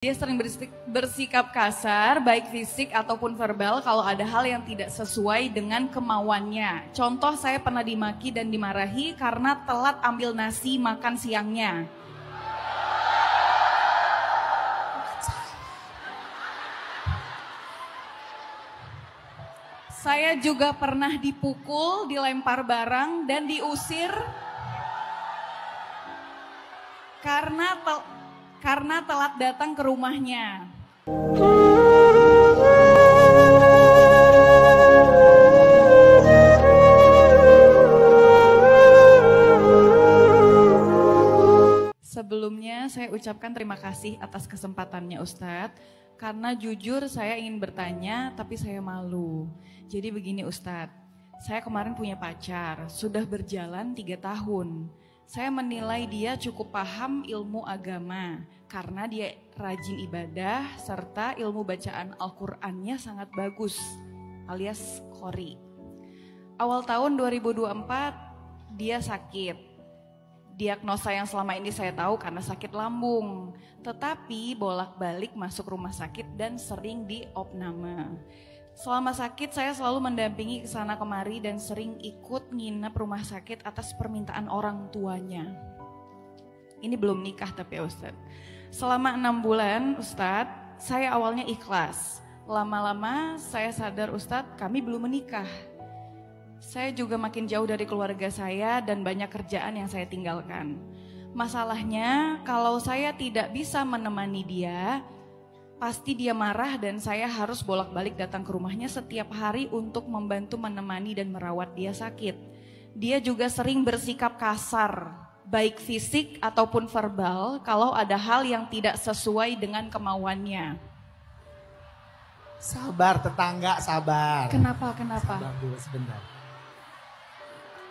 Dia sering bersikap kasar, baik fisik ataupun verbal kalau ada hal yang tidak sesuai dengan kemauannya. Contoh, saya pernah dimaki dan dimarahi karena telat ambil nasi makan siangnya. Saya juga pernah dipukul, dilempar barang, dan diusir karena telat datang ke rumahnya. Sebelumnya saya ucapkan terima kasih atas kesempatannya Ustadz, karena jujur saya ingin bertanya tapi saya malu. Jadi begini Ustadz, saya kemarin punya pacar, sudah berjalan 3 tahun. Saya menilai dia cukup paham ilmu agama karena dia rajin ibadah serta ilmu bacaan Al-Qur'annya sangat bagus alias qori. Awal tahun 2024 dia sakit. Diagnosa yang selama ini saya tahu karena sakit lambung, tetapi bolak-balik masuk rumah sakit dan sering diopname. Selama sakit saya selalu mendampingi ke sana kemari dan sering ikut nginep rumah sakit atas permintaan orang tuanya. Ini belum nikah tapi ya Ustadz. Selama 6 bulan Ustadz, saya awalnya ikhlas. Lama-lama saya sadar Ustadz kami belum menikah. Saya juga makin jauh dari keluarga saya dan banyak kerjaan yang saya tinggalkan. Masalahnya kalau saya tidak bisa menemani dia, pasti dia marah dan saya harus bolak-balik datang ke rumahnya setiap hari untuk membantu menemani dan merawat dia sakit. Dia juga sering bersikap kasar, baik fisik ataupun verbal kalau ada hal yang tidak sesuai dengan kemauannya. Sabar tetangga, sabar. Kenapa? Sabar dulu sebentar.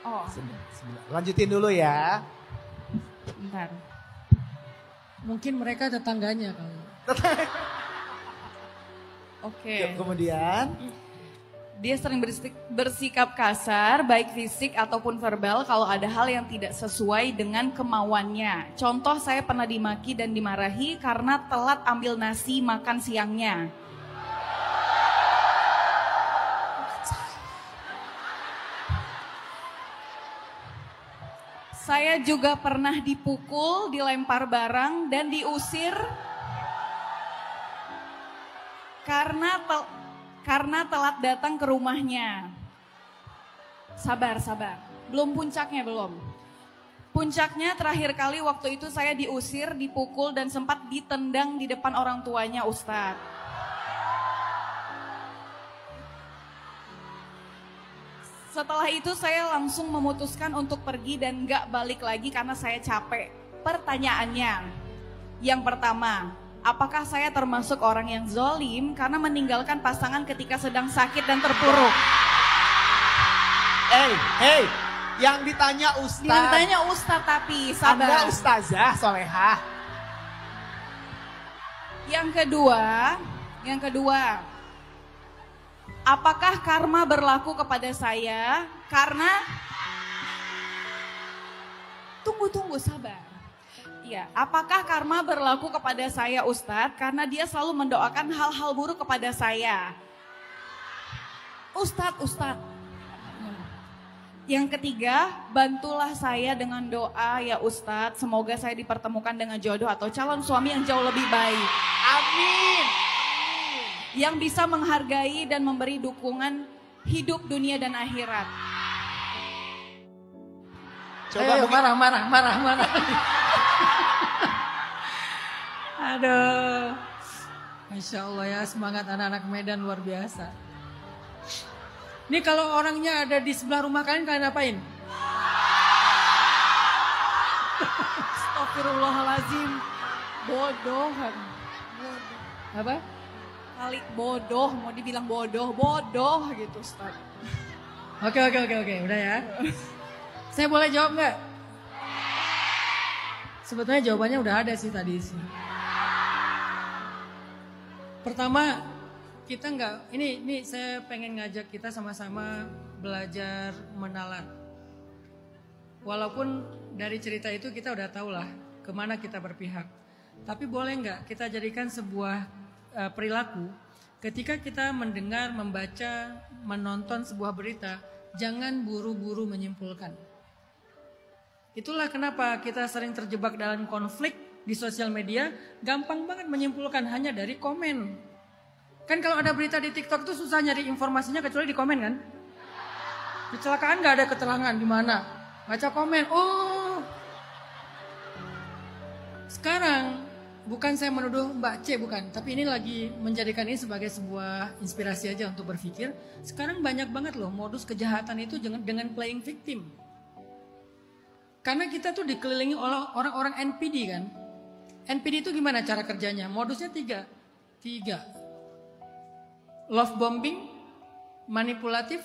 Oh, Sebentar. Lanjutin dulu ya. bentar. Mungkin mereka tetangganya kali. Oke. Kemudian Dia sering bersikap kasar, baik fisik ataupun verbal kalau ada hal yang tidak sesuai dengan kemauannya. Contoh, saya pernah dimaki dan dimarahi karena telat ambil nasi makan siangnya. Saya juga pernah dipukul, dilempar barang, dan diusir karena telat datang ke rumahnya. Sabar. Belum puncaknya belum. Puncaknya terakhir kali waktu itu saya diusir, dipukul, dan sempat ditendang di depan orang tuanya Ustadz. Setelah itu saya langsung memutuskan untuk pergi dan gak balik lagi karena saya capek. Pertanyaannya, yang pertama, apakah saya termasuk orang yang zolim karena meninggalkan pasangan ketika sedang sakit dan terpuruk? Hey, yang ditanya Ustaz. Yang ditanya Ustaz tapi sabar. Anda Ustazah Solehah. Yang kedua, apakah karma berlaku kepada saya karena tunggu sabar. Ya, apakah karma berlaku kepada saya Ustadz karena dia selalu mendoakan hal-hal buruk kepada saya? Ustadz. Yang ketiga, bantulah saya dengan doa ya Ustadz, semoga saya dipertemukan dengan jodoh atau calon suami yang jauh lebih baik. Amin. Yang bisa menghargai dan memberi dukungan hidup dunia dan akhirat. Coba marah. Aduh. Masya Allah ya, semangat anak-anak Medan luar biasa. Ini kalau orangnya ada di sebelah rumah kalian apain? Astagfirullahaladzim. Bodoh. Apa? Kali bodoh, mau dibilang bodoh gitu Ustaz. Oke, udah ya. Saya boleh jawab nggak? Sebetulnya jawabannya udah ada sih tadi sih. Pertama, kita ini saya pengen ngajak kita sama-sama belajar menalar. Walaupun dari cerita itu kita udah tahu lah kemana kita berpihak. Tapi boleh nggak kita jadikan sebuah perilaku ketika kita mendengar, membaca, menonton sebuah berita, jangan buru-buru menyimpulkan. Itulah kenapa kita sering terjebak dalam konflik di sosial media, gampang banget menyimpulkan hanya dari komen. Kan kalau ada berita di TikTok tuh susah nyari informasinya kecuali di komen kan? Kecelakaan nggak ada keterangan di mana, baca komen. Oh, sekarang bukan saya menuduh Mbak C, bukan, tapi ini lagi menjadikan ini sebagai sebuah inspirasi aja untuk berpikir. Sekarang banyak banget loh modus kejahatan itu dengan playing victim. Karena kita tuh dikelilingi oleh orang-orang NPD kan. NPD itu gimana cara kerjanya? Modusnya tiga. Love bombing, manipulatif,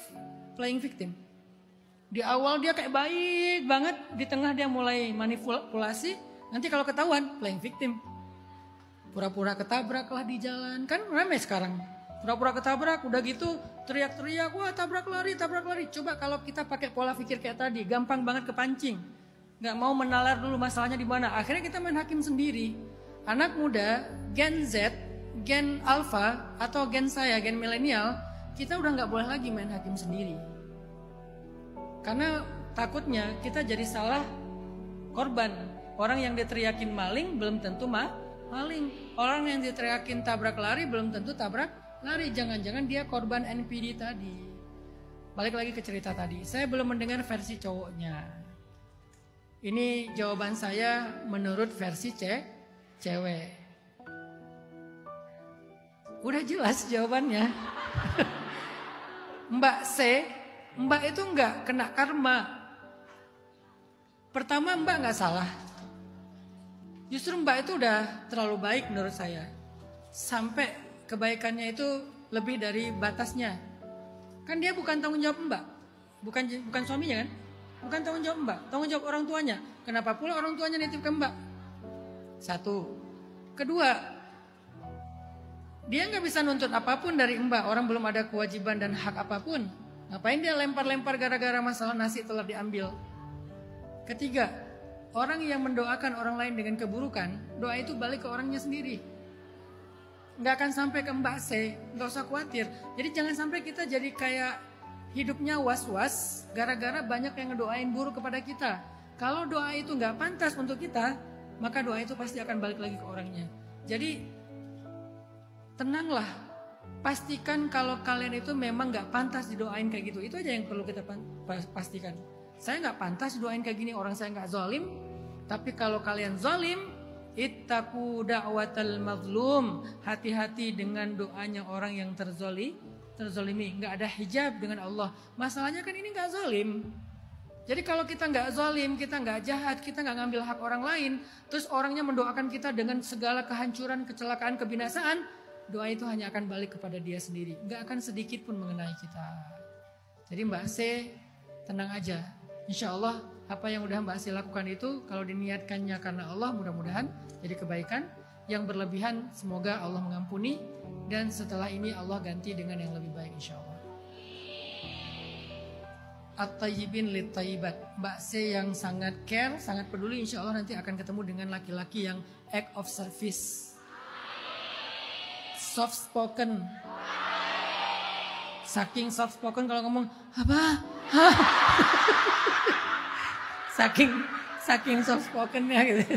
playing victim. Di awal dia kayak baik banget, di tengah dia mulai manipulasi, nanti kalau ketahuan playing victim. Pura-pura ketabrak lah di jalan, kan ramai sekarang. Pura-pura ketabrak, udah gitu teriak-teriak, wah tabrak lari. Coba kalau kita pakai pola pikir kayak tadi, gampang banget kepancing. Gak mau menalar dulu masalahnya di mana. Akhirnya kita main hakim sendiri. Anak muda, Gen Z, Gen Alpha atau Gen saya, Gen milenial, kita udah gak boleh lagi main hakim sendiri. Karena takutnya kita jadi salah korban. Orang yang diteriakin maling belum tentu maling. Orang yang diteriakin tabrak lari belum tentu tabrak lari. Jangan-jangan dia korban NPD tadi. Balik lagi ke cerita tadi. Saya belum mendengar versi cowoknya. Ini jawaban saya menurut versi cewek. Udah jelas jawabannya. Mbak C, Mbak itu enggak kena karma. Pertama Mbak enggak salah. Justru Mbak itu udah terlalu baik menurut saya. Sampai kebaikannya itu lebih dari batasnya. Kan dia bukan tanggung jawab Mbak. Bukan suaminya kan? Bukan tanggung jawab Mbak, tanggung jawab orang tuanya. Kenapa pula orang tuanya nitip ke Mbak? Satu. Kedua, dia nggak bisa nuntut apapun dari Mbak. Orang belum ada kewajiban dan hak apapun. Ngapain dia lempar-lempar gara-gara masalah nasi telah diambil? Ketiga, orang yang mendoakan orang lain dengan keburukan, doa itu balik ke orangnya sendiri. Nggak akan sampai ke Mbak C, nggak usah khawatir. Jadi jangan sampai kita jadi kayak hidupnya was-was gara-gara banyak yang ngedoain buruk kepada kita. Kalau doa itu nggak pantas untuk kita, maka doa itu pasti akan balik lagi ke orangnya. Jadi tenanglah, pastikan kalau kalian itu memang nggak pantas didoain kayak gitu. Itu aja yang perlu kita pastikan. Saya nggak pantas didoain kayak gini, orang saya nggak zalim. Tapi kalau kalian zalim, ittaqu da'watal mazlum. Hati-hati dengan doanya orang yang terzolimi, nggak ada hijab dengan Allah. Masalahnya kan ini nggak zalim. Jadi kalau kita nggak zalim, kita nggak jahat, kita nggak ngambil hak orang lain, terus orangnya mendoakan kita dengan segala kehancuran, kecelakaan, kebinasaan, doa itu hanya akan balik kepada dia sendiri, nggak akan sedikit pun mengenai kita. Jadi Mbak C, tenang aja. Insya Allah apa yang udah Mbak C lakukan itu, kalau diniatkannya karena Allah, mudah-mudahan jadi kebaikan. Yang berlebihan semoga Allah mengampuni. Dan setelah ini Allah ganti dengan yang lebih baik insya Allah. At-tayyibin lit-tayyibat. Mbak C yang sangat care, sangat peduli, insya Allah nanti akan ketemu dengan laki-laki yang act of service. Soft spoken. Saking soft spoken kalau ngomong apa? Saking soft spokennya gitu.